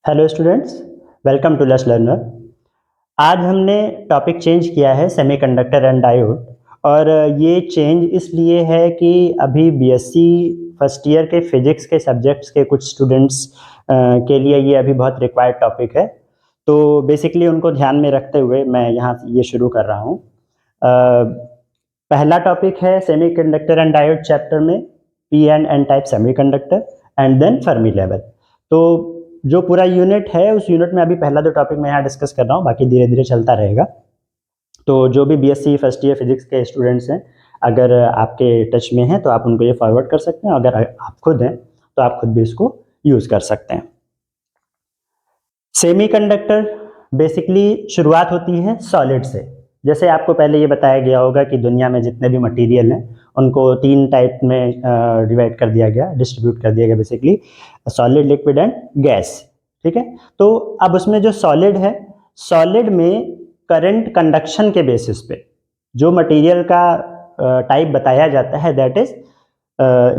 Hello students, welcome to lers learner. आज हमने topic change किया है सेमीकंडक्टर एंड डायोड। और ये चेंज इसलिए है कि अभी बीएससी फर्स्ट ईयर के फिजिक्स के सब्जेक्ट्स के कुछ स्टूडेंट्स के लिए ये अभी बहुत रिक्वायर्ड टॉपिक है। तो बेसिकली उनको ध्यान में रखते हुए मैं यहाँ ये शुरू कर रहा हूँ। पहला टॉपिक है सेमीकंडक्टर एंड डायोड चैप्टर में P and N type semiconductor and then Fermi level. तो जो पूरा यूनिट है उस यूनिट में अभी पहला दो टॉपिक मैं यहाँ डिस्कस कर रहा हूँ, बाकी धीरे धीरे चलता रहेगा। तो जो भी बीएससी फर्स्ट ईयर फिजिक्स के स्टूडेंट्स हैं, अगर आपके टच में हैं तो आप उनको ये फॉरवर्ड कर सकते हैं। अगर आप खुद हैं तो आप खुद भी इसको यूज़ कर सकते हैं। सेमीकंडक्टर बेसिकली शुरुआत होती है सॉलिड से। जैसे आपको पहले ये बताया गया होगा कि दुनिया में जितने भी मटेरियल हैं उनको तीन टाइप में डिवाइड कर दिया गया, डिस्ट्रीब्यूट कर दिया गया, basically solid, liquid and gas. ठीक है, तो अब उसमें जो सॉलिड है, सॉलिड में करंट कंडक्शन के बेसिस पे जो मटेरियल का टाइप बताया जाता है that is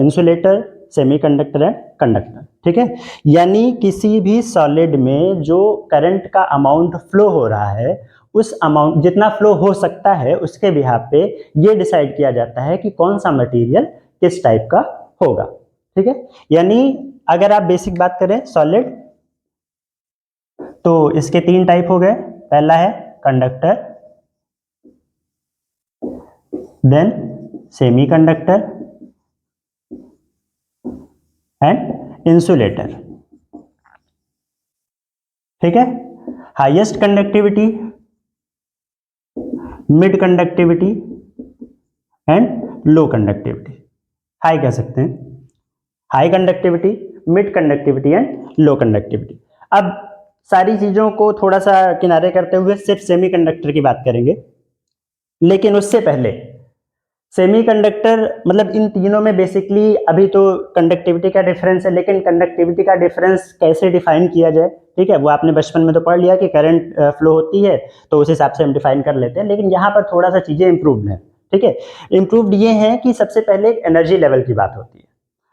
insulator, semiconductor and conductor. ठीक है, यानी किसी भी सॉलिड में जो करंट का अमाउंट फ्लो हो रहा है, उस अमाउंट जितना फ्लो हो सकता है उसके बिहाफ पे ये डिसाइड किया जाता है कि कौन सा मटेरियल किस टाइप का होगा। ठीक है, यानी अगर आप बेसिक बात करें सॉलिड, तो इसके तीन टाइप हो गए। पहला है conductor, then semiconductor and insulator. ठीक है, highest conductivity, mid conductivity and low conductivity. High कह सकते हैं, high conductivity, mid conductivity and low conductivity. अब सारी चीजों को थोड़ा सा किनारे करते हुए सिर्फ सेमीकंडक्टर की बात करेंगे। लेकिन उससे पहले सेमीकंडक्टर मतलब इन तीनों में बेसिकली अभी तो कंडक्टिविटी का डिफरेंस है, लेकिन कंडक्टिविटी का डिफरेंस कैसे डिफाइन किया जाए, ठीक है, वो आपने बचपन में तो पढ़ लिया कि करंट फ्लो होती है तो उस हिसाब से हम डिफाइन कर लेते हैं। लेकिन यहाँ पर थोड़ा सा चीजें इंप्रूव्ड हैं। ठीक है, इंप्रूव्ड ये है कि सबसे पहले एक एनर्जी लेवल की बात होती है।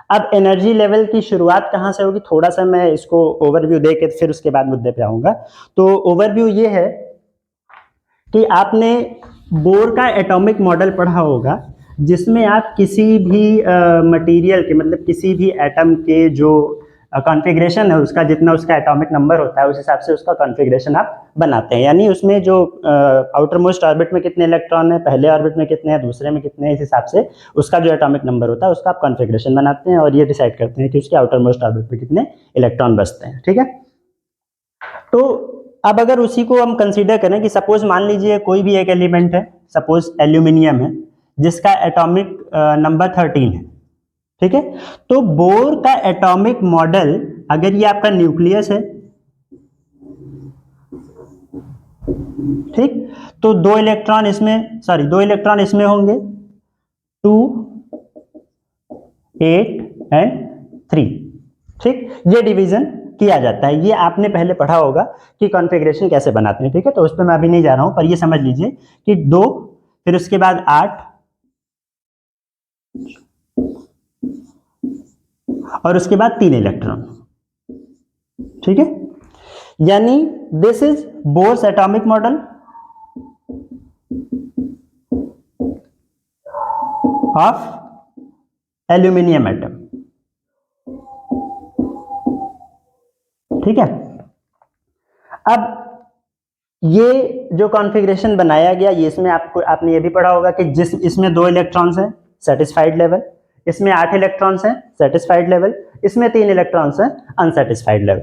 अब एनर्जी लेवल की शुरुआत कहाँ से होगी, थोड़ा सा मैं इसको ओवरव्यू दे के फिर उसके बाद मुद्दे पे आऊंगा। तो ओवरव्यू ये है कि आपने बोर का एटॉमिक मॉडल पढ़ा होगा, जिसमें आप किसी भी मटेरियल के मतलब किसी भी एटम के जो कॉन्फ़िगरेशन है उसका जितना उसका एटॉमिक नंबर होता है उस हिसाब से उसका कॉन्फ़िगरेशन आप बनाते हैं। यानी उसमें जो आउटर मोस्ट ऑर्बिट में कितने इलेक्ट्रॉन है, पहले ऑर्बिट में कितने हैं, दूसरे में कितने हैं, इस हिसाब से उसका जो एटॉमिक नंबर होता है उसका आप कॉन्फ़िगरेशन बनाते हैं और ये डिसाइड करते हैं कि उसके आउटर मोस्ट ऑर्बिट में कितने इलेक्ट्रॉन बचते हैं। ठीक है, तो अब अगर उसी को हम कंसीडर करें कि सपोज मान लीजिए कोई भी एक एलिमेंट है, सपोज एल्यूमिनियम है जिसका एटॉमिक नंबर 13 है। ठीक है, तो बोर का एटॉमिक मॉडल, अगर ये आपका न्यूक्लियस है, ठीक, तो दो इलेक्ट्रॉन इसमें होंगे, 2, 8 एंड 3। ठीक, ये डिवीजन किया जाता है। ये आपने पहले पढ़ा होगा कि कॉन्फ़िगरेशन कैसे बनाते हैं। ठीक है, तो उस पर मैं अभी नहीं जा रहा हूं, पर ये समझ लीजिए कि 2, फिर उसके बाद 8 और उसके बाद 3 इलेक्ट्रॉन। ठीक है, यानी this is Bohr's atomic model of aluminium atom. ठीक है, अब ये जो कॉन्फ़िगरेशन बनाया गया, ये इसमें आपने ये भी पढ़ा होगा कि जिस इसमें 2 इलेक्ट्रॉन्स हैं सेटिस्फाइड लेवल, इसमें 8 इलेक्ट्रॉन्स हैं सेटिस्फाइड लेवल, इसमें 3 इलेक्ट्रॉन्स हैं अनसेटिस्फाइड लेवल।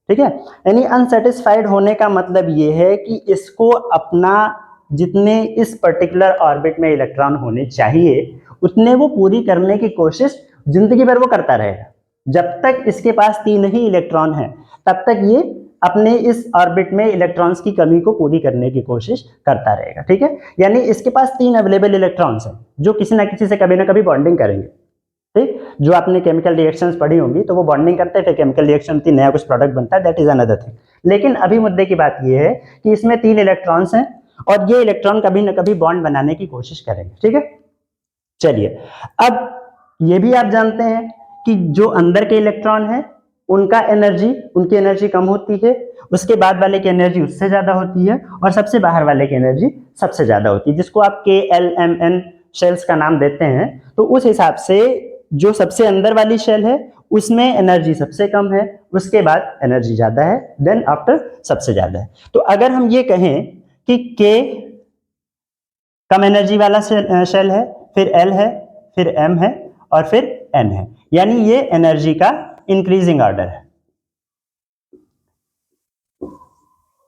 ठीक है, यानी अनसेटिस्फाइड होने का मतलब ये है कि इसको अपना जितने इस पर्टिकुलर ऑर्बिट में इलेक्ट्रॉन होने चाहिए उतने वो पूरी करने की कोशिश जिंदगी भर वो करता रहेगा। जब तक इसके पास 3 ही इलेक्ट्रॉन है तब तक ये अपने इस ऑर्बिट में इलेक्ट्रॉन्स की कमी को पूरी करने की कोशिश करता रहेगा। ठीक है, यानी इसके पास 3 अवेलेबल इलेक्ट्रॉन्स हैं जो किसी ना किसी से कभी ना कभी बॉन्डिंग करेंगे। ठीक, जो आपने केमिकल रिएक्शंस पढ़ी होंगी तो वो बॉन्डिंग करते हैं, फिर केमिकल रिएक्शन होती है, नया कुछ प्रोडक्ट बनता है, दैट इज अनदर थिंग। लेकिन अभी मुद्दे की बात ये है कि इसमें 3 इलेक्ट्रॉन्स हैं और ये इलेक्ट्रॉन कभी ना कभी बॉन्ड बनाने की कोशिश करेंगे। ठीक है, चलिए, अब ये भी आप जानते हैं कि जो अंदर के इलेक्ट्रॉन है उनका एनर्जी, उनकी एनर्जी कम होती है, उसके बाद वाले की एनर्जी उससे ज्यादा होती है, और सबसे बाहर वाले की एनर्जी सबसे ज्यादा होती है, जिसको आप KLMN शेल्स का नाम देते हैं। तो उस हिसाब से जो सबसे अंदर वाली शेल है उसमें एनर्जी सबसे कम है, उसके बाद एनर्जी ज्यादा है, देन आफ्टर सबसे ज्यादा है। तो अगर हम ये कहें कि K कम एनर्जी वाला शेल है, फिर L है, फिर M है, और फिर N है, यानी ये एनर्जी का इंक्रीजिंग ऑर्डर है।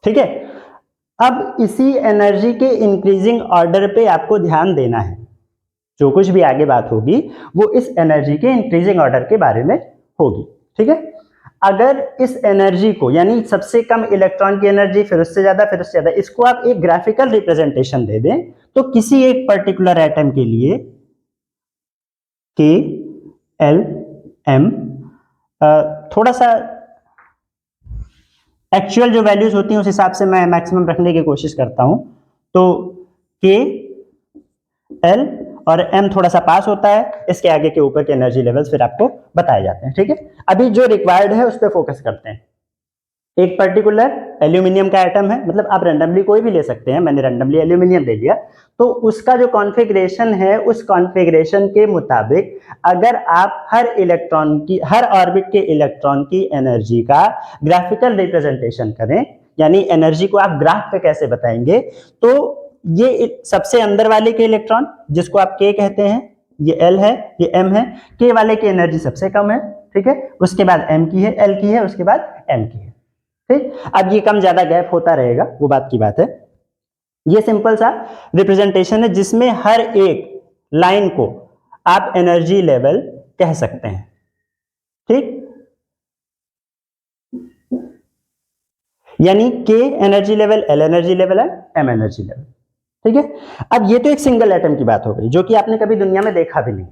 ठीक है, अब इसी एनर्जी के इंक्रीजिंग ऑर्डर पे आपको ध्यान देना है। जो कुछ भी आगे बात होगी वो इस एनर्जी के इंक्रीजिंग ऑर्डर के बारे में होगी। ठीक है, अगर इस एनर्जी को, यानी सबसे कम इलेक्ट्रॉन की एनर्जी, फिर उससे ज्यादा, फिर उससे ज्यादा, इसको आप एक ग्राफिकल रिप्रेजेंटेशन दे दें, तो किसी एक पर्टिकुलर एटम के लिए KLM, थोड़ा सा एक्चुअल जो वैल्यूज होती हैं उस हिसाब से मैं मैक्सिमम रखने की कोशिश करता हूं। तो KL और M थोड़ा सा पास होता है, इसके आगे के ऊपर के एनर्जी लेवल्स फिर आपको बताए जाते हैं। ठीक है, अभी जो रिक्वायर्ड है उस पर फोकस करते हैं। एक पर्टिकुलर एल्यूमिनियम का एटम है, मतलब आप रैंडमली कोई भी ले सकते हैं, मैंने रैंडमली एल्यूमिनियम ले लिया, तो उसका जो कॉन्फ़िगरेशन है उस कॉन्फ़िगरेशन के मुताबिक अगर आप हर इलेक्ट्रॉन की, हर ऑर्बिट के इलेक्ट्रॉन की एनर्जी का ग्राफिकल रिप्रेजेंटेशन करें, यानी एनर्जी को आप ग्राफ पे कैसे बताएंगे, तो ये सबसे अंदर वाले के इलेक्ट्रॉन जिसको आप K कहते हैं, ये L है, ये M है, K वाले की एनर्जी सबसे कम है, ठीक है, उसके बाद M की है, L की है, उसके बाद M की है। ठीक, अब ये कम ज्यादा गैप होता रहेगा, वो बात की बात है। ये सिंपल सा रिप्रेजेंटेशन है जिसमें हर एक लाइन को आप एनर्जी लेवल कह सकते हैं। ठीक, यानी K energy level, L energy level है, M एनर्जी लेवल। ठीक है, अब ये तो एक सिंगल एटम की बात हो गई जो कि आपने कभी दुनिया में देखा भी नहीं।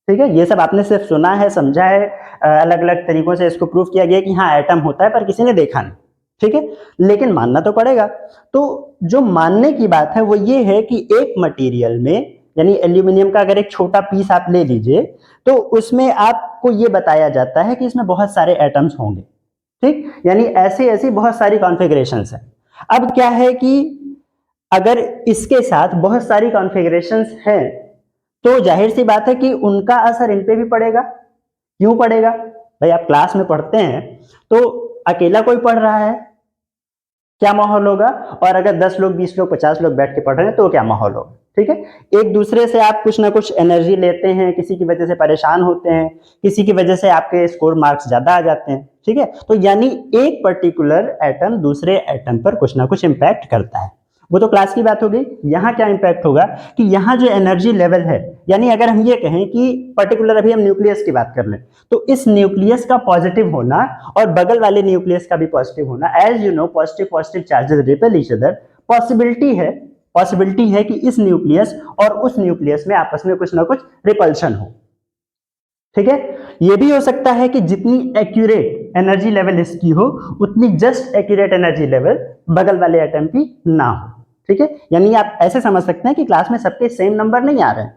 ठीक है, ये सब आपने सिर्फ सुना है, समझा है, अलग अलग तरीकों से इसको प्रूव किया गया कि हाँ एटम होता है, पर किसी ने देखा नहीं। ठीक है, लेकिन मानना तो पड़ेगा। तो जो मानने की बात है वो ये है कि एक मटेरियल में, यानी एल्यूमिनियम का अगर एक छोटा पीस आप ले लीजिए, तो उसमें आपको ये बताया जाता है कि इसमें बहुत सारे एटम्स होंगे। ठीक, यानी ऐसी ऐसी बहुत सारी कॉन्फ़िगरेशंस हैं। अब क्या है कि अगर इसके साथ बहुत सारी कॉन्फ़िगरेशंस हैं, तो जाहिर सी बात है कि उनका असर इन पे भी पड़ेगा। क्यों पड़ेगा भाई? आप क्लास में पढ़ते हैं तो अकेला कोई पढ़ रहा है, क्या माहौल होगा, और अगर 10 लोग, 20 लोग, 50 लोग बैठ के पढ़ रहे हैं तो क्या माहौल होगा। ठीक है, एक दूसरे से आप कुछ ना कुछ एनर्जी लेते हैं, किसी की वजह से परेशान होते हैं, किसी की वजह से आपके स्कोर मार्क्स ज्यादा आ जाते हैं। ठीक है, तो यानी एक पर्टिकुलर एटम दूसरे एटम पर कुछ ना कुछ इंपैक्ट करता है। वो तो क्लास की बात हो गई। यहाँ क्या इंपैक्ट होगा कि यहाँ जो एनर्जी लेवल है, यानी अगर हम ये कहें कि पर्टिकुलर, अभी हम न्यूक्लियस की बात कर लें, तो इस न्यूक्लियस का पॉजिटिव होना और बगल वाले न्यूक्लियस का भी पॉजिटिव होना, as you know positive positive charges repel each other, possibility है कि इस न्यूक्लियस और उस न्यूक्लियस में आपस में कुछ ना कुछ रिपल्शन हो। ठीक है, यह भी हो सकता है कि जितनी एक्यूरेट एनर्जी लेवल इसकी हो, उतनी जस्ट एक्यूरेट एनर्जी लेवल बगल वाले एटम की ना हो। ठीक है, यानी आप ऐसे समझ सकते हैं कि क्लास में सबके सेम नंबर नहीं आ रहे हैं,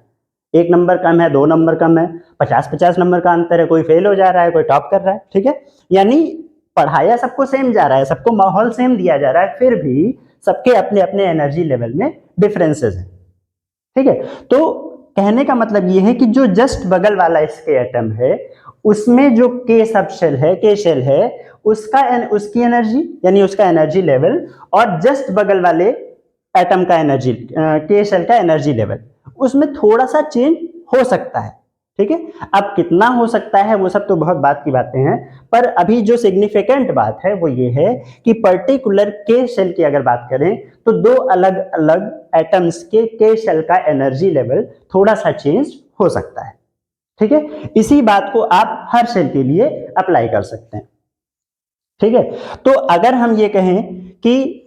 1 नंबर कम है, 2 नंबर कम है, 50-50 नंबर का अंतर है, कोई फेल हो जा रहा है, कोई टॉप कर रहा है। ठीक है, यानी पढ़ाया सबको सेम जा रहा है, सबको माहौल सेम दिया जा रहा है, फिर भी सबके अपने अपने एनर्जी लेवल में डिफरेंसेस हैं। ठीक है, तो कहने का मतलब यह है कि जो जस्ट बगल वाला इसके एटम है, उसमें जो K सब शेल है, K शेल है, उसकी एनर्जी, यानी उसका एनर्जी लेवल, और जस्ट बगल वाले एटम का एनर्जी, K शेल का एनर्जी लेवल, उसमें थोड़ा सा चेंज हो सकता है। ठीक है, अब कितना हो सकता है वो सब तो बहुत बात की बातें हैं, पर अभी जो सिग्निफिकेंट बात है वो ये है कि पर्टिकुलर K शेल की अगर बात करें तो दो अलग अलग एटम्स के K शेल का एनर्जी लेवल थोड़ा सा चेंज हो सकता है। ठीक है, इसी बात को आप हर शेल के लिए अप्लाई कर सकते हैं। ठीक है, तो अगर हम ये कहें कि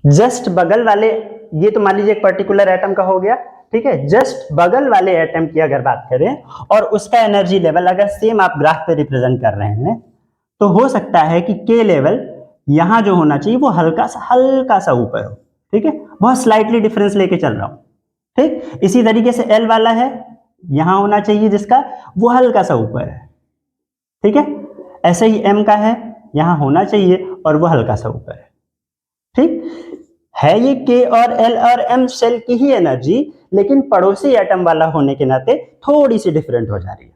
जस्ट बगल वाले, ये तो मान लीजिए एक पर्टिकुलर एटम का हो गया, ठीक है, जस्ट बगल वाले एटम की अगर बात करें और उसका एनर्जी लेवल अगर सेम आप ग्राफ पे रिप्रेजेंट कर रहे हैं, तो हो सकता है कि K लेवल यहां जो होना चाहिए वो हल्का सा ऊपर हो। ठीक है, बहुत स्लाइटली डिफरेंस लेके चल रहा हूं। ठीक, इसी तरीके से L वाला है, यहां होना चाहिए जिसका, वो हल्का सा ऊपर है। ठीक है, ऐसे ही m का है, यहां होना चाहिए और वो हल्का सा ऊपर है। ठीक है, ये k और l और m सेल की ही एनर्जी, लेकिन पड़ोसी एटम वाला होने के नाते थोड़ी सी डिफरेंट हो जा रही है।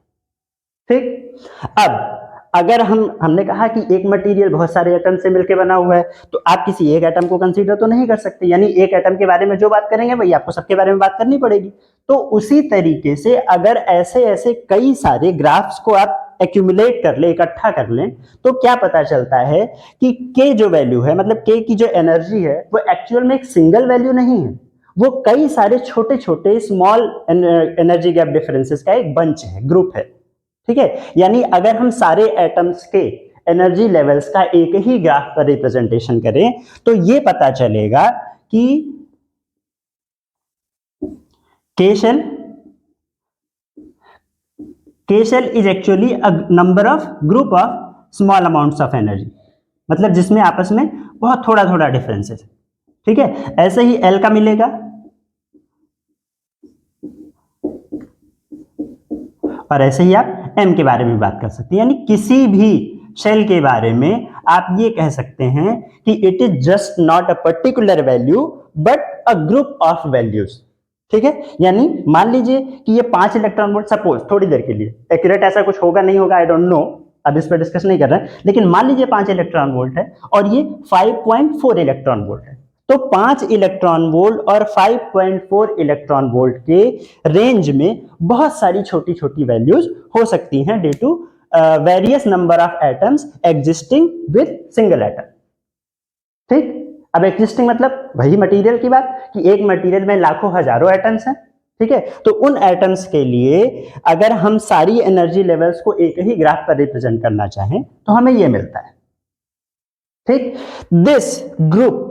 ठीक, अब अगर हमने कहा कि एक मटेरियल बहुत सारे एटम से मिलकर बना हुआ है, तो आप किसी एक एटम को कंसीडर तो नहीं कर सकते, यानी एक एटम के बारे में जो बात करेंगे वही आपको सबके बारे में बात करनी पड़ेगी। तो उसी तरीके से अगर ऐसे ऐसे कई सारे ग्राफ्स को आप एक्यूमुलेट कर ले, इकट्ठा कर लें, तो क्या पता चलता है कि के जो वैल्यू है, मतलब के की जो एनर्जी है, वो एक्चुअल में एक सिंगल वैल्यू नहीं है, वो कई सारे छोटे छोटे स्मॉल एनर्जी गैप डिफरेंसेस का एक बंच है, ग्रुप है। ठीक है, यानी अगर हम सारे एटम्स के एनर्जी लेवल्स का एक ही ग्राफ पर रिप्रेजेंटेशन करें, तो ये पता चलेगा कि K shell is actually a number of group of small amounts of energy, मतलब जिसमें आपस में बहुत थोड़ा थोड़ा डिफरेंसेस है। ठीक है, ऐसे ही L का मिलेगा, और ऐसे ही आप M के बारे में बात कर सकते हैं, यानी किसी भी शेल के बारे में आप ये कह सकते हैं कि it is just not a particular value but a group of values. ठीक है, यानी मान लीजिए कि ये 5 इलेक्ट्रॉन वोल्ट, सपोज थोड़ी देर के लिए, एक्यूरेट ऐसा कुछ होगा नहीं होगा आई डोंट नो, अब इस पर डिस्कस नहीं कर रहे हैं, लेकिन मान लीजिए 5 इलेक्ट्रॉन वोल्ट है और ये 5.4 इलेक्ट्रॉन वोल्ट है, तो 5 इलेक्ट्रॉन वोल्ट और 5.4 इलेक्ट्रॉन वोल्ट के रेंज में बहुत सारी छोटी छोटी वैल्यूज हो सकती हैं due to various number of atoms existing with single atom. ठीक, अब एग्जिस्टिंग मतलब वही मटेरियल की बात कि एक मटेरियल में लाखों हजारों एटम्स हैं। ठीक है, तो उन एटम्स के लिए अगर हम सारी एनर्जी लेवल्स को एक ही ग्राफ पर रिप्रेजेंट करना चाहें तो हमें ये मिलता है। ठीक, this group,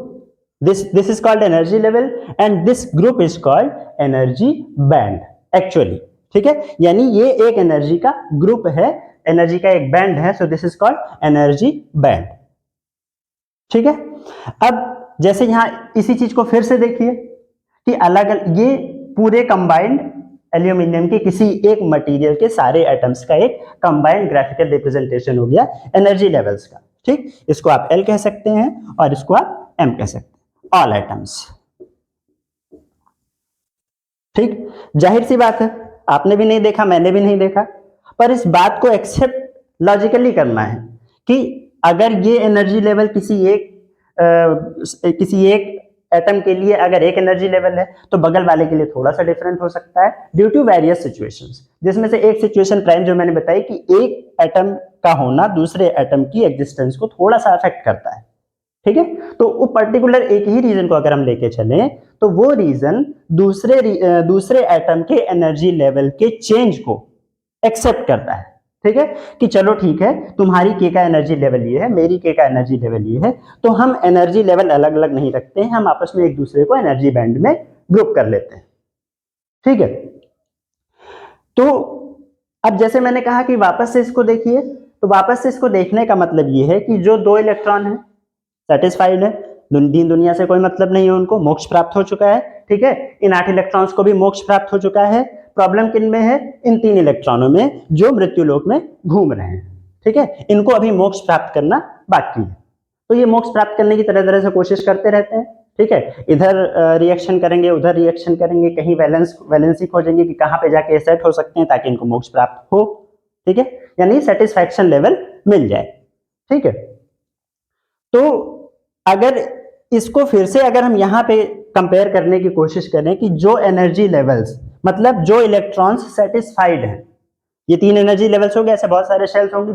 this is called energy level and this group is called energy band actually. ठीक है, यानी ये एक एनर्जी का ग्रुप है, एनर्जी का एक बैंड है, so this is called energy band. ठीक है, अब जैसे यहां इसी चीज को फिर से देखिए कि अलग अलग ये पूरे कंबाइंड एल्यूमिनियम के किसी एक मटेरियल के सारे एटम्स का एक कंबाइंड ग्राफिकल रिप्रेजेंटेशन हो गया एनर्जी लेवल्स का। ठीक, इसको आप एल कह सकते हैं और इसको आप एम कह सकते हैं, ऑल एटम्स। ठीक, जाहिर सी बात है, आपने भी नहीं देखा, मैंने भी नहीं देखा, पर इस बात को एक्सेप्ट लॉजिकली करना है कि अगर ये एनर्जी लेवल किसी एक एटम के लिए अगर एक एनर्जी लेवल है, तो बगल वाले के लिए थोड़ा सा डिफरेंट हो सकता है ड्यू टू वेरियस सिचुएशंस, जिसमें से एक सिचुएशन प्राइम जो मैंने बताई कि एक एटम का होना दूसरे एटम की एग्जिस्टेंस को थोड़ा सा अफेक्ट करता है। ठीक है, तो वो पर्टिकुलर एक ही रीजन को अगर हम लेके चलें, तो वो रीजन दूसरे एटम के एनर्जी लेवल के चेंज को एक्सेप्ट करता है। ठीक है, कि चलो ठीक है, तुम्हारी के का एनर्जी लेवल ये है, मेरी के का एनर्जी लेवल ये है, तो हम एनर्जी लेवल अलग अलग नहीं रखते हैं, हम आपस में एक दूसरे को एनर्जी बैंड में ग्रुप कर लेते हैं। ठीक है, तो अब जैसे मैंने कहा कि वापस से इसको देखिए, तो वापस से इसको देखने का मतलब ये है कि जो 2 इलेक्ट्रॉन है सेटिस्फाइड है, दीन दुनिया से कोई मतलब नहीं है, उनको मोक्ष प्राप्त हो चुका है। ठीक है, इन 8 इलेक्ट्रॉन्स को भी मोक्ष प्राप्त हो चुका है। प्रॉब्लम किन में है? इन 3 इलेक्ट्रॉनों में जो मृत्युलोक में घूम रहे हैं। ठीक है, इनको अभी मोक्ष प्राप्त करना बाकी है, तो ये मोक्ष प्राप्त करने की तरह तरह से कोशिश करते रहते हैं। ठीक है, इधर रिएक्शन करेंगे, उधर रिएक्शन करेंगे, कहीं वैलेंसी खोजेंगे कि कहां पे जाके सेट हो सकते हैं ताकि इनको मोक्ष प्राप्त हो। ठीक है, यानी सेटिस्फैक्शन लेवल मिल जाए। ठीक है, तो अगर इसको फिर से अगर हम यहाँ पे कंपेयर करने की कोशिश करें कि जो एनर्जी लेवल्स, मतलब जो इलेक्ट्रॉन्स सेटिस्फाइड हैं, ये 3 एनर्जी लेवल्स हो गए, ऐसे बहुत सारे शेल्स होंगे,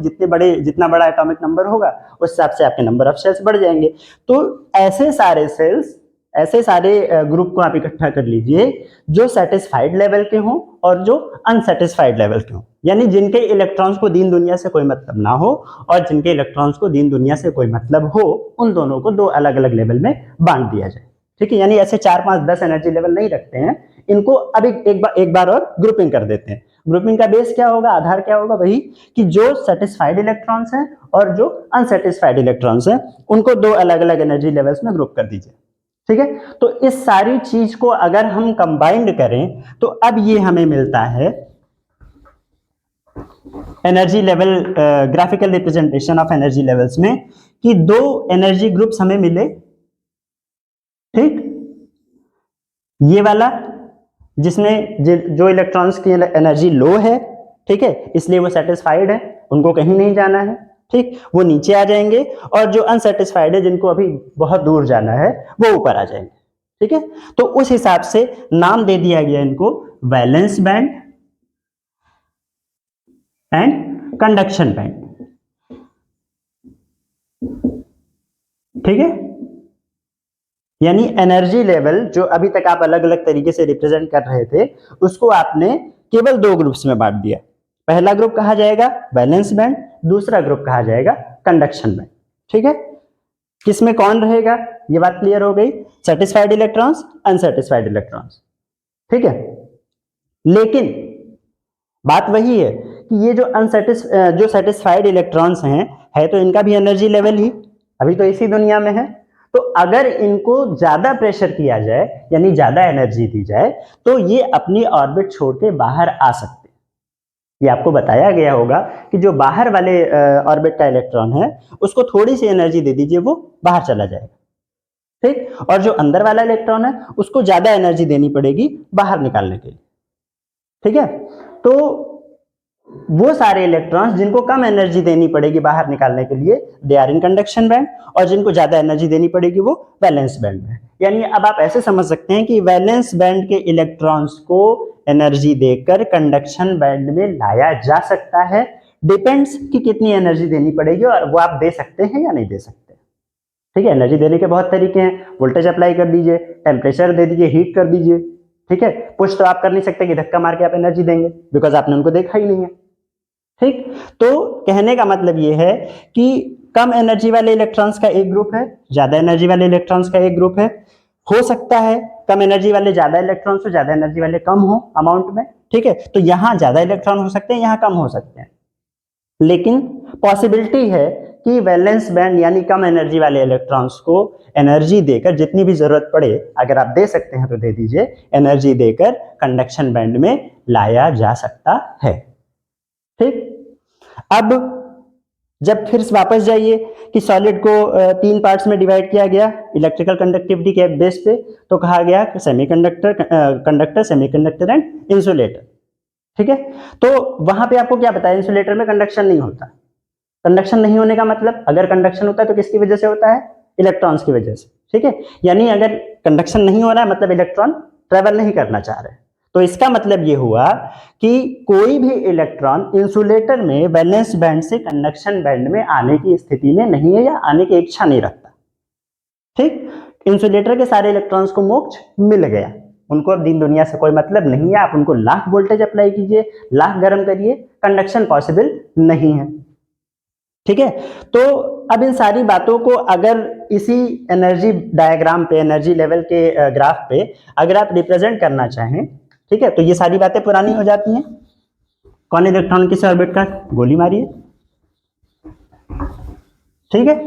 जितना बड़ा एटॉमिक नंबर होगा उस हिसाब से आपके नंबर ऑफ शेल्स बढ़ जाएंगे। तो ऐसे सारे सेल्स, ऐसे सारे ग्रुप को आप इकट्ठा कर लीजिए जो सेटिस्फाइड लेवल के हों और जो अनसेटिस्फाइड लेवल के हों, यानी जिनके इलेक्ट्रॉन्स को दीन दुनिया से कोई मतलब ना हो और जिनके इलेक्ट्रॉन्स को दीन दुनिया से कोई मतलब हो, उन दोनों को 2 अलग अलग लेवल में बांट दिया जाए। ठीक है, यानी ऐसे 4, 5, 10 एनर्जी लेवल नहीं रखते हैं, इनको अब एक बार और ग्रुपिंग कर देते हैं। ग्रुपिंग का बेस क्या होगा, आधार क्या होगा? वही कि जो सेटिस्फाइड इलेक्ट्रॉन्स हैं और जो अनसेटिस्फाइड इलेक्ट्रॉन्स हैं, उनको 2 अलग अलग एनर्जी लेवल्स में ग्रुप कर दीजिए। ठीक है, तो इस सारी चीज को अगर हम कंबाइंड करें तो अब ये हमें मिलता है energy level, graphical representation of energy levels में कि दो एनर्जी ग्रुप्स हमें मिले, ठीक, ये वाला जिसमें जो इलेक्ट्रॉन्स की एनर्जी लो है, ठीक है, इसलिए वो सेटिस्फाइड है, उनको कहीं नहीं जाना है, ठीक, वो नीचे आ जाएंगे, और जो अनसेटिस्फाइड है, जिनको अभी बहुत दूर जाना है, वो ऊपर आ जाएंगे, ठीक है। तो उस हिसाब से नाम दे दिया गया इनको valence band and conduction band, ठीक है। यानी एनर्जी लेवल जो अभी तक आप अलग अलग तरीके से रिप्रेजेंट कर रहे थे, उसको आपने केवल दो ग्रुप्स में बांट दिया। पहला ग्रुप कहा जाएगा वैलेंस बैंड, दूसरा ग्रुप कहा जाएगा कंडक्शन बैंड, ठीक है। किसमें कौन रहेगा, ये बात क्लियर हो गई, सेटिस्फाइड इलेक्ट्रॉन्स, अनसेटिस्फाइड इलेक्ट्रॉन्स, ठीक है। लेकिन बात वही है कि ये जो सेटिस्फाइड इलेक्ट्रॉन्स हैं, है तो इनका भी एनर्जी लेवल ही अभी तो इसी दुनिया में है, तो अगर इनको ज्यादा प्रेशर किया जाए, यानी ज्यादा एनर्जी दी जाए, तो ये अपनी ऑर्बिट छोड़ के बाहर आ सकते हैं। ये आपको बताया गया होगा कि जो बाहर वाले ऑर्बिट का इलेक्ट्रॉन है, उसको थोड़ी सी एनर्जी दे दीजिए, वो बाहर चला जाएगा, ठीक, और जो अंदर वाला इलेक्ट्रॉन है, उसको ज्यादा एनर्जी देनी पड़ेगी बाहर निकालने के लिए, ठीक है। तो वो सारे इलेक्ट्रॉन्स जिनको कम एनर्जी देनी पड़ेगी बाहर निकालने के लिए, they are in conduction band, और जिनको ज्यादा एनर्जी देनी पड़ेगी वो वैलेंस बैंड में। यानी अब आप ऐसे समझ सकते हैं कि वैलेंस बैंड के इलेक्ट्रॉन्स को एनर्जी देकर कंडक्शन बैंड में लाया जा सकता है, डिपेंड्स कि कितनी एनर्जी देनी पड़ेगी, और वो आप दे सकते हैं या नहीं दे सकते, ठीक है। एनर्जी देने के बहुत तरीके हैं, वोल्टेज अप्लाई कर दीजिए, टेम्परेचर दे दीजिए, हीट कर दीजिए, ठीक है। पुश तो आप कर नहीं सकते कि धक्का मार के आप एनर्जी देंगे, बिकॉज आपने उनको देखा ही नहीं है, ठीक। तो कहने का मतलब ये है कि कम एनर्जी वाले इलेक्ट्रॉन्स का एक ग्रुप है, ज्यादा एनर्जी वाले इलेक्ट्रॉन्स का एक ग्रुप है। हो सकता है कम एनर्जी वाले ज्यादा इलेक्ट्रॉन्स हो, ज्यादा एनर्जी वाले कम हो अमाउंट में, ठीक है। तो यहां ज्यादा इलेक्ट्रॉन हो सकते हैं, यहां कम हो सकते हैं, लेकिन पॉसिबिलिटी है कि वैलेंस बैंड यानी कम एनर्जी वाले इलेक्ट्रॉन्स को एनर्जी देकर, जितनी भी जरूरत पड़े, अगर आप दे सकते हैं तो दे दीजिए, एनर्जी देकर कंडक्शन बैंड में लाया जा सकता है, ठीक। अब जब फिर वापस जाइए कि सॉलिड को तीन पार्ट्स में डिवाइड किया गया इलेक्ट्रिकल कंडक्टिविटी के बेस पे, तो कहा गया semiconductor, conductor, semiconductor and insulator, ठीक है। तो वहां पे आपको क्या बताया, इंसुलेटर में कंडक्शन नहीं होता। कंडक्शन नहीं होने का मतलब, अगर कंडक्शन होता है तो किसकी वजह से होता है, इलेक्ट्रॉन्स की वजह से, ठीक है। यानी अगर कंडक्शन नहीं हो रहा है, मतलब इलेक्ट्रॉन ट्रेवल नहीं करना चाह रहे, तो इसका मतलब ये हुआ कि कोई भी इलेक्ट्रॉन इंसुलेटर में वैलेंस बैंड से कंडक्शन बैंड में आने की स्थिति में नहीं है, या आने की इच्छा नहीं रखता, ठीक। इंसुलेटर के सारे इलेक्ट्रॉन्स को मोक्ष मिल गया, उनको अब दीन दुनिया से कोई मतलब नहीं है, आप उनको लाख वोल्टेज अप्लाई कीजिए, लाख गर्म करिए, कंडक्शन पॉसिबल नहीं है, ठीक है। तो अब इन सारी बातों को अगर इसी एनर्जी डायग्राम पे, एनर्जी लेवल के ग्राफ पे अगर आप रिप्रेजेंट करना चाहें, ठीक है, तो ये सारी बातें पुरानी हो जाती हैं। कौन इलेक्ट्रॉन किस ऑर्बिट का, गोली मारिए, ठीक है।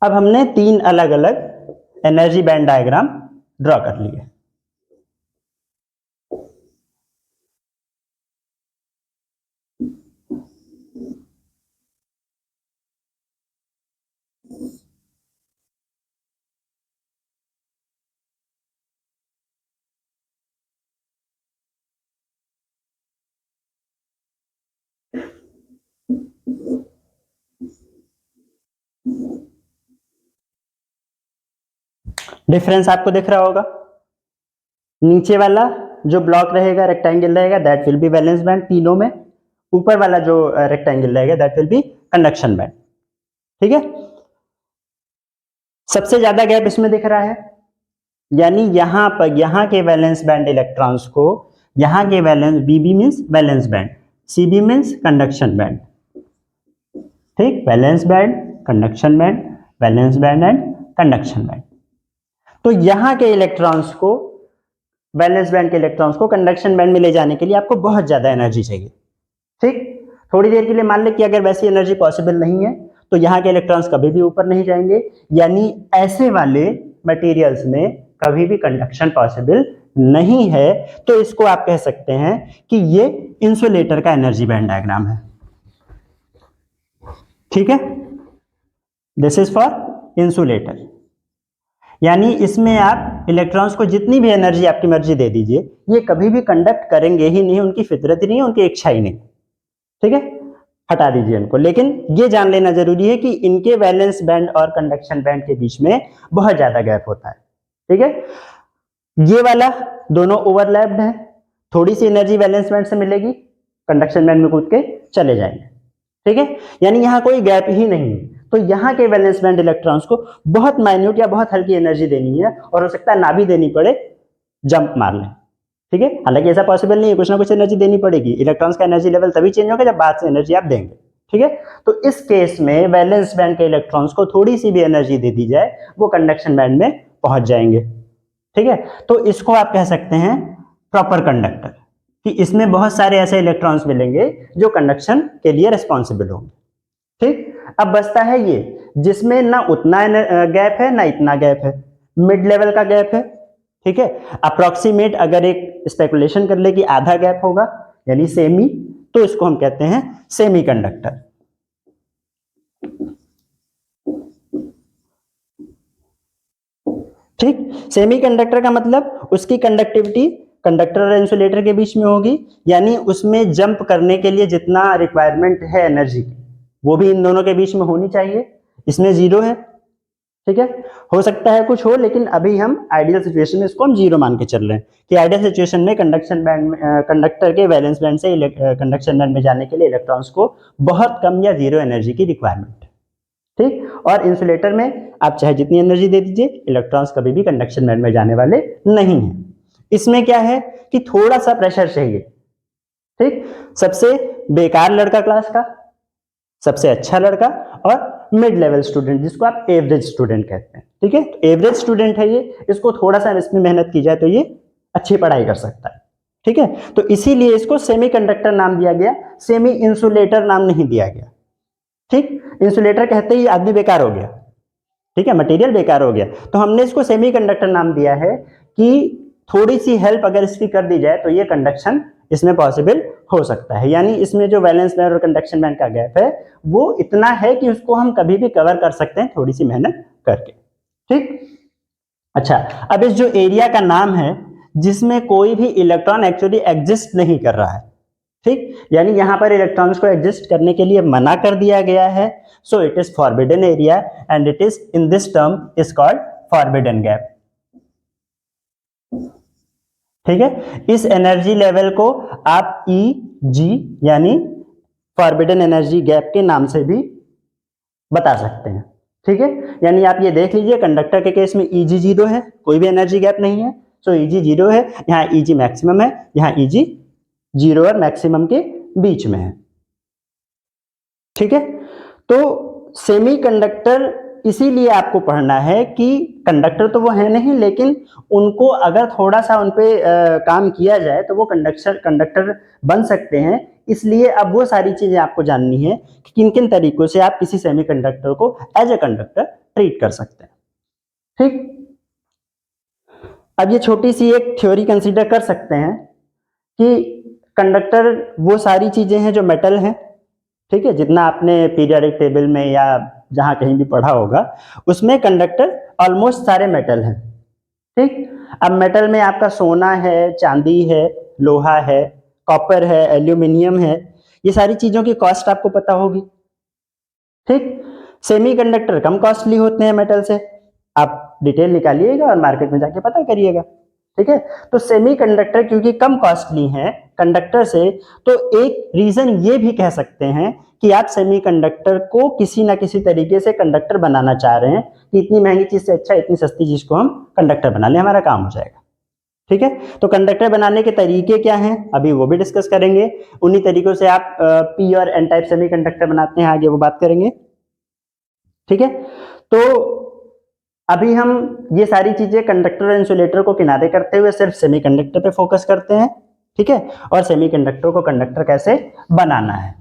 अब हमने तीन अलग अलग एनर्जी बैंड डायग्राम ड्रॉ कर लिए। डिफरेंस आपको दिख रहा होगा, नीचे वाला जो ब्लॉक रहेगा, रेक्टेंगल रहेगा, that will be valence band तीनों में, ऊपर वाला जो रेक्टेंगल रहेगा that will be conduction band, ठीक है। सबसे ज्यादा गैप इसमें दिख रहा है, यानी यहां पर, यहां के वैलेंस बैंड इलेक्ट्रॉन्स को, यहां के valence, BB means valence band, CB means conduction band, ठीक, valence band, conduction band, valence band and conduction band. तो यहां के इलेक्ट्रॉन्स को, वैलेंस बैंड के इलेक्ट्रॉन्स को कंडक्शन बैंड में ले जाने के लिए आपको बहुत ज्यादा एनर्जी चाहिए, ठीक। थोड़ी देर के लिए मान लें कि अगर वैसी एनर्जी पॉसिबल नहीं है तो यहाँ के इलेक्ट्रॉन्स कभी भी ऊपर नहीं जाएंगे, यानी ऐसे वाले मटेरियल्स में कभी भी कंडक्शन पॉसिबल नहीं है। तो इसको आप कह सकते हैं कि ये इंसुलेटर का एनर्जी बैंड डायग्राम है। ठीक है, दिस इज फॉर इंसुलेटर, यानी इसमें आप इलेक्ट्रॉन्स को जितनी भी एनर्जी आपकी मर्जी दे दीजिए, ये कभी भी कंडक्ट करेंगे ही नहीं, उनकी फितरत ही नहीं है, उनकी इच्छा ही नहीं। ठीक है, हटा दीजिए उनको। लेकिन ये जान लेना जरूरी है कि इनके वैलेंस बैंड और कंडक्शन बैंड के बीच में बहुत ज्यादा गैप होता है। ठीक है, ये वाला दोनों ओवरलैप्ड है, थोड़ी सी एनर्जी वैलेंस बैंड से मिलेगी, कंडक्शन बैंड में कूद के चले जाएंगे। ठीक है, यानी यहाँ कोई गैप ही नहीं है। तो यहाँ के वैलेंस बैंड इलेक्ट्रॉन्स को बहुत माइन्यूट या बहुत हल्की एनर्जी देनी है, और हो सकता है ना भी देनी पड़े, जंप मार लें। ठीक है, हालांकि ऐसा पॉसिबल नहीं है, कुछ ना कुछ एनर्जी देनी पड़ेगी। इलेक्ट्रॉन्स का एनर्जी लेवल तभी चेंज होगा जब बाद से एनर्जी आप देंगे। ठीक है, तो इस केस में वैलेंस बैंड के इलेक्ट्रॉन्स को थोड़ी सी भी एनर्जी दे दी जाए, वो कंडक्शन बैंड में पहुंच जाएंगे। ठीक है, तो इसको आप कह सकते हैं प्रॉपर कंडक्टर, कि इसमें बहुत सारे ऐसे इलेक्ट्रॉन्स मिलेंगे जो कंडक्शन के लिए रिस्पॉन्सिबल होंगे। ठीक, अब बचता है ये जिसमें ना उतना गैप है ना इतना गैप है, मिड लेवल का गैप है। ठीक है, अप्रोक्सीमेट अगर एक स्पेकुलेशन कर ले कि आधा गैप होगा यानी सेमी, तो इसको हम कहते हैं सेमी कंडक्टर। ठीक, सेमी कंडक्टर का मतलब उसकी कंडक्टिविटी कंडक्टर और इंसुलेटर के बीच में होगी, यानी उसमें जंप करने के लिए जितना रिक्वायरमेंट है एनर्जी की, वो भी इन दोनों के बीच में होनी चाहिए। इसमें जीरो है। ठीक है, हो सकता है कुछ हो, लेकिन अभी हम आइडियल सिचुएशन में इसको हम जीरो मान के चल रहे हैं कि आइडियल सिचुएशन में कंडक्शन बैंड कंडक्टर के वैलेंस बैंड से कंडक्शन बैंड में जाने के लिए इलेक्ट्रॉन्स को बहुत कम या जीरो एनर्जी की रिक्वायरमेंट है। ठीक, और इंसुलेटर में आप चाहे जितनी एनर्जी दे दीजिए, इलेक्ट्रॉन्स कभी भी कंडक्शन बैंड में जाने वाले नहीं है। इसमें क्या है कि थोड़ा सा प्रेशर चाहिए। ठीक, सबसे बेकार लड़का क्लास का, सबसे अच्छा लड़का, और मिड लेवल स्टूडेंट जिसको आप एवरेज स्टूडेंट कहते हैं। ठीक है, तो एवरेज स्टूडेंट है ये, इसको थोड़ा सा इसमें मेहनत की जाए तो ये अच्छी पढ़ाई कर सकता है। ठीक है, तो इसीलिए इसको सेमी कंडक्टर नाम दिया गया, सेमी इंसुलेटर नाम नहीं दिया गया। ठीक, इंसुलेटर कहते ही आदमी बेकार हो गया। ठीक है, मटेरियल बेकार हो गया, तो हमने इसको सेमी कंडक्टर नाम दिया है कि थोड़ी सी हेल्प अगर इसकी कर दी जाए तो ये कंडक्शन इसमें पॉसिबल हो सकता है। यानी इसमें जो वैलेंस बैंड और कंडक्शन बैंड का गैप है वो इतना है कि उसको हम कभी भी कवर कर सकते हैं थोड़ी सी मेहनत करके। ठीक, अच्छा, अब इस जो एरिया का नाम है जिसमें कोई भी इलेक्ट्रॉन एक्चुअली एग्जिस्ट नहीं कर रहा है। ठीक, यानी यहां पर इलेक्ट्रॉन्स को एग्जिस्ट करने के लिए मना कर दिया गया है, so it is forbidden area and it is in this term is called forbidden gap. ठीक है, इस एनर्जी लेवल को आप जी यानी फॉरबिडन एनर्जी गैप के नाम से भी बता सकते हैं। ठीक है, यानी आप ये देख लीजिए कंडक्टर के केस में Eg जीरो है, कोई भी एनर्जी गैप नहीं है, सो Eg जीरो है, यहाँ Eg मैक्सिमम है, यहाँ Eg जीरो और मैक्सिमम के बीच में है। ठीक है, तो सेमी कंडक्टर इसीलिए आपको पढ़ना है कि कंडक्टर तो वो है नहीं, लेकिन उनको अगर थोड़ा सा उन पे काम किया जाए तो वो कंडक्टर बन सकते हैं। इसलिए अब वो सारी चीजें आपको जाननी है कि किन किन तरीकों से आप किसी सेमी कंडक्टर को एज ए कंडक्टर ट्रीट कर सकते हैं। ठीक, अब ये छोटी सी एक थ्योरी कंसीडर कर सकते हैं कि कंडक्टर वो सारी चीजें हैं जो मेटल हैं। ठीक है, जितना आपने पीरियोडिक टेबल में या जहां कहीं भी पढ़ा होगा उसमें कंडक्टर ऑलमोस्ट सारे मेटल हैं। ठीक, अब मेटल में आपका सोना है, चांदी है, लोहा है, कॉपर है, एल्यूमिनियम है, ये सारी चीजों की कॉस्ट आपको पता होगी। ठीक, सेमीकंडक्टर कम कॉस्टली होते हैं मेटल से, आप डिटेल निकालिएगा और मार्केट में जाके पता करिएगा। ठीक है, तो सेमीकंडक्टर क्योंकि कम कॉस्टली हैं कंडक्टर से, तो एक रीजन ये भी कह सकते हैं कि आप सेमीकंडक्टर को किसी ना किसी तरीके से कंडक्टर बनाना चाह रहे हैं कि इतनी महंगी चीज से अच्छा इतनी सस्ती चीज को हम कंडक्टर बना लें, हमारा काम हो जाएगा। ठीक है, तो कंडक्टर बनाने के तरीके क्या हैं अभी वो भी डिस्कस करेंगे। उन्हीं तरीकों से आप पी और एन टाइप सेमीकंडक्टर बनाते हैं, आगे वो बात करेंगे। ठीक है, तो अभी हम ये सारी चीजें कंडक्टर और इंसुलेटर को किनारे करते हुए सिर्फ सेमीकंडक्टर पे फोकस करते हैं। ठीक है, और सेमीकंडक्टर को कंडक्टर कैसे बनाना है।